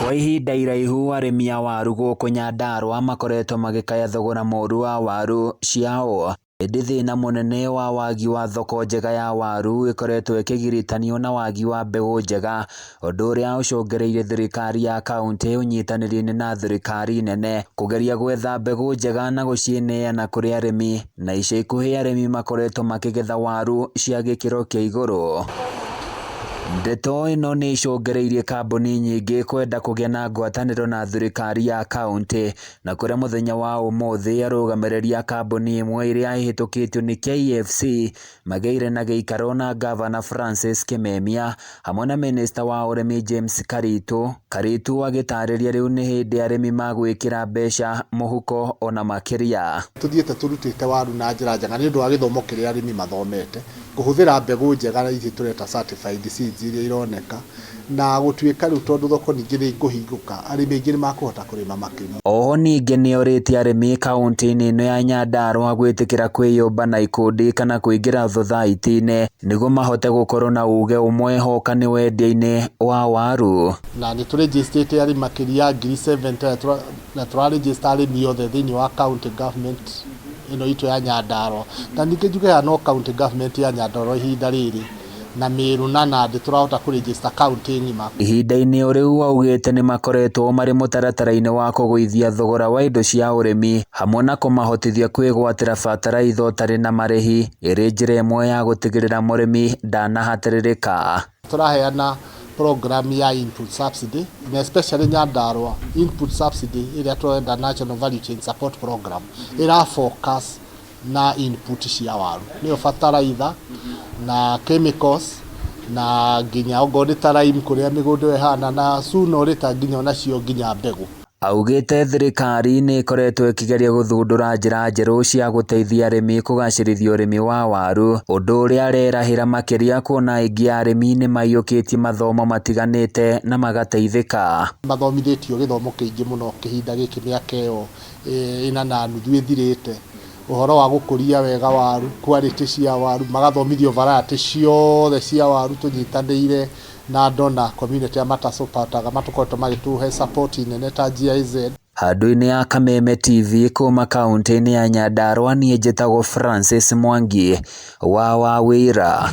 Kwa ihinda iraihu arĩmi a waru gũkũ Nyandarua makoretwo magĩkaya thogora mũru wa waru ciao. Ĩndĩ thĩna mũnene wa wagi wa thoko njega ya waru ĩkoretwo ĩkĩgiritanio na wagi wa mbegũ njega, ũndũ ũrĩa ũcũngĩrĩirie thirikari ya kaunti ũnyitanĩri-inĩ na thirikari nene kũgeria gwetha mbegũ njega na gũcineana kũrĩ arĩmi, na ica ikuhĩ arĩmi makoretwo makĩgetha waru cia gĩkĩro kĩa igũrũ. Ndeto ĩno nĩ icũngĩrĩirie kambuni nyingĩ kwenda kũgĩa na ngwatanĩro na thirikari ya kaunti, na kũrĩa mũthenya wa ũmũthĩ arũgamĩrĩri a kambuni ĩmwe ĩrĩa ĩhĩtũkĩtio nĩ KFC magĩire na gĩikaro na Gavana Francis Kimemia hamwe na Minista wa ũrĩmi James Karitu agĩtarĩria rĩu nĩ hĩndĩ arĩmi magwĩkĩra mbeca mũhuko ona makĩria. Tuthiĩte tũrutĩte waru na njĩra njega nĩ ũndũ wa gĩthomo kĩrĩa arĩmi mathomete, kũhũthĩra mbegũ njega na ici tũreta certified seeds iria ironeka, na gũtuĩka rĩu tondũ thoko ningĩ nĩ ikũhingũka, arĩmi aingĩ nĩ makũhota kũrĩma makĩria. Oho ningĩ nĩ orĩtie arĩmi kaunti-inĩ ĩno ya Nyandarua gwĩtĩkĩra kwĩyũmba na ikundi kana kũingĩra society-inĩ nĩguo mahote gũkorwo na uge ũmwe hoka nĩ wendia-inĩ wa waru. Na nĩ tũrĩnjĩstĩte arĩmi makĩria 70,000 na tũrarĩnjĩsta arĩmi othe thĩinĩ wa county government ĩno itũ ya Nyandarua, na ningĩ njugaga no county government ya Nyandarua ihinda rĩrĩ na Meru na Nandi tũrahota kũrĩnjĩsta kaunti ng'ima. Ihinda-inĩ o rĩu augĩte nĩ makoretwo marĩ mũtaratara-inĩ wa kũgũithia thogora wa indo cia ũrĩmi hamwe na kũmahotithia kwĩgwatĩra bataraitha ũtarĩ na marĩhi, ĩrĩ njĩra ĩmwe ya gũtigĩrĩra mũrĩmi ndanahatĩrĩrĩka. Tũraheana program ya input subsidy, na especially Nyandarua input subsidy ĩrĩa tũrenda National Value Chain Support Program ĩra focus na input cia waru, nĩyo bataraitha na chemicals na nginya ongorĩ ta lime kũrĩa mĩgũnda ĩhana na sooner or later nginya onacio nginya mbegũ. Augĩte thirikari nĩ ĩkoretwo ĩkĩgeria gũthundũra njĩra njerũ cia gũteithia arĩmi kũgacĩrithia ũrĩmi wa waru, ũndũ ũrĩa arerahĩra makĩria kuona aingĩ a arĩmi nĩ maiyũkĩtie mathomo matiganĩte na magateithĩka. Mathomithĩtio gĩthomo kĩingĩ mũno kĩhinda gĩkĩ mĩaka ĩyo ĩna na nuthu ĩthirĩte, ũhoro wa gũkũria wega waru, quality cia waru, magathomithio variety ciothe cia waru tũnyitanĩire na ndona community ya matacũpataga matũkoretwo magĩtũhe support nene ta GIZ. Handũ-inĩ ya Kameme TV kuma kaunti-inĩ ya Nyandarua, niĩ njĩtagwo Francis Mwangi wa Wawĩra.